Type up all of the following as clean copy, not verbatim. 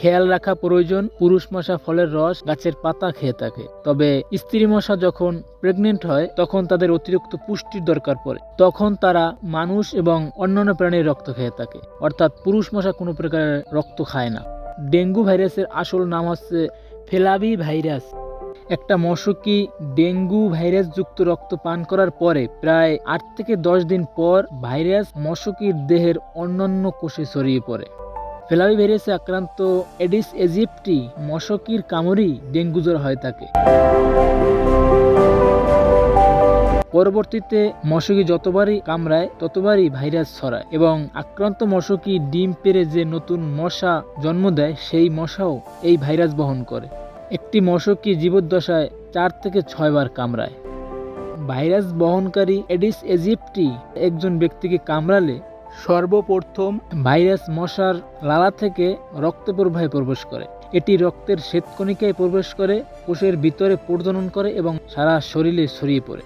খেয়াল রাখা প্রয়োজন, পুরুষ মশা ফলের রস, গাছের পাতা খেয়ে থাকে। তবে স্ত্রী মশা যখন প্রেগনেন্ট হয় তখন তাদের অতিরিক্ত পুষ্টির দরকার পড়ে, তখন তারা মানুষ এবং অন্যান্য প্রাণীর রক্ত খেয়ে থাকে। অর্থাৎ পুরুষ মশা কোনো প্রকারের রক্ত খায় না। ডেঙ্গু ভাইরাসের আসল নাম হচ্ছে ফ্লাভি ভাইরাস। একটা মশকি ডেঙ্গু ভাইরাস যুক্ত রক্ত পান করার পরে প্রায় 8 থেকে 10 দিন পর ভাইরাস মশকির দেহের অন্যান্য কোষে ছড়িয়ে পড়ে। ফ্লাভি ভাইরাসে আক্রান্ত এডিস ইজিপ্টি মশকির কামড়েই ডেঙ্গু জ্বর হয়ে থাকে। পরবর্তীতে মশকি যতবারই কামড়ায় ততবারই ভাইরাস ছড়ায় এবং আক্রান্ত মশকি ডিম পেড়ে যে নতুন মশা জন্ম দেয় সেই মশাও এই ভাইরাস বহন করে। একটি মশকি জীবদ্দশায় 4 থেকে 6 বার কামড়ায়। ভাইরাস বহনকারী এডিস ইজিপ্টি একজন ব্যক্তিকে কামড়ালে সর্বপ্রথম ভাইরাস মশার লালা থেকে রক্ত প্রবাহে প্রবেশ করে। এটি রক্তের শ্বেতকণিকায় প্রবেশ করে, কোষের ভিতরে প্রজনন করে এবং সারা শরীরে ছড়িয়ে পড়ে।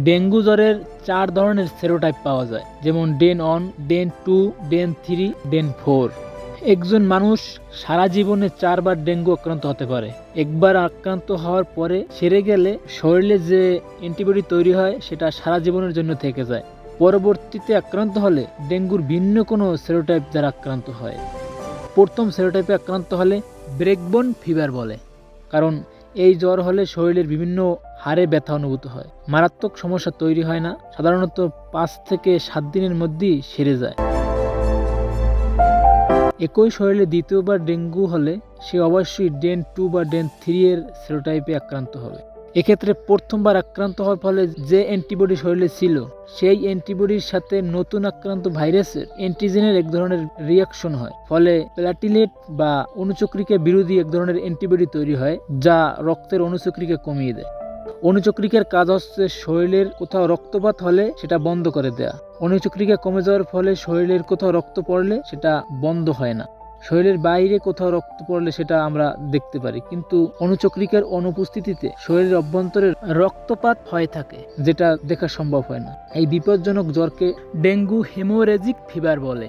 ডেঙ্গু জ্বরের 4 ধরনের সেরোটাইপ পাওয়া যায়, যেমন ডেন 1, ডেন 2, ডেন 3, ডেন 4। একজন মানুষ সারা জীবনে 4 বার ডেঙ্গু আক্রান্ত হতে পারে। একবার আক্রান্ত হওয়ার পরে সেরে গেলে শরীরে যে অ্যান্টিবডি তৈরি হয় সেটা সারা জীবনের জন্য থেকে যায়। পরবর্তীতে আক্রান্ত হলে ডেঙ্গুর ভিন্ন কোনো সেরোটাইপ দ্বারা আক্রান্ত হয়। প্রথম সেরোটাইপে আক্রান্ত হলে ব্রেকবোন ফিভার বলে, কারণ এই জ্বর হলে শরীরের বিভিন্ন হাড়ে ব্যথা অনুভূত হয়। মারাত্মক সমস্যা তৈরি হয় না, সাধারণত 5 থেকে 7 দিনের মধ্যেই সেরে যায়। একই শরীরে দ্বিতীয়বার ডেঙ্গু হলে সে অবশ্যই ডেন 2 বা ডেন 3 এর সেরোটাইপে আক্রান্ত হবে। এক্ষেত্রে প্রথমবার আক্রান্ত হওয়ার ফলে যে অ্যান্টিবডি শরীরে ছিল সেই অ্যান্টিবডির সাথে নতুন আক্রান্ত ভাইরাসের অ্যান্টিজেনের এক ধরনের রিয়াকশন হয়, ফলে প্ল্যাটিলেট বা অণুচক্রিকা বিরোধী এক ধরনের অ্যান্টিবডি তৈরি হয় যা রক্তের অণুচক্রিকা কমিয়ে দেয়। অণুচক্রিকার কাজ হচ্ছে শরীরের কোথাও রক্তপাত হলে সেটা বন্ধ করে দেয়া। অণুচক্রিকা কমে যাওয়ার ফলে শরীরের কোথাও রক্ত পড়লে সেটা বন্ধ হয় না। শরীরের বাইরে কোথাও রক্ত পড়লে সেটা আমরা দেখতে পারি, কিন্তু অণুচক্রিকার অনুপস্থিতিতে শরীরের অভ্যন্তরে রক্তপাত হয়ে থাকে, যেটা দেখা সম্ভব হয় না। এই বিপজ্জনক জ্বরকে ডেঙ্গু হেমোরেজিক ফিভার বলে।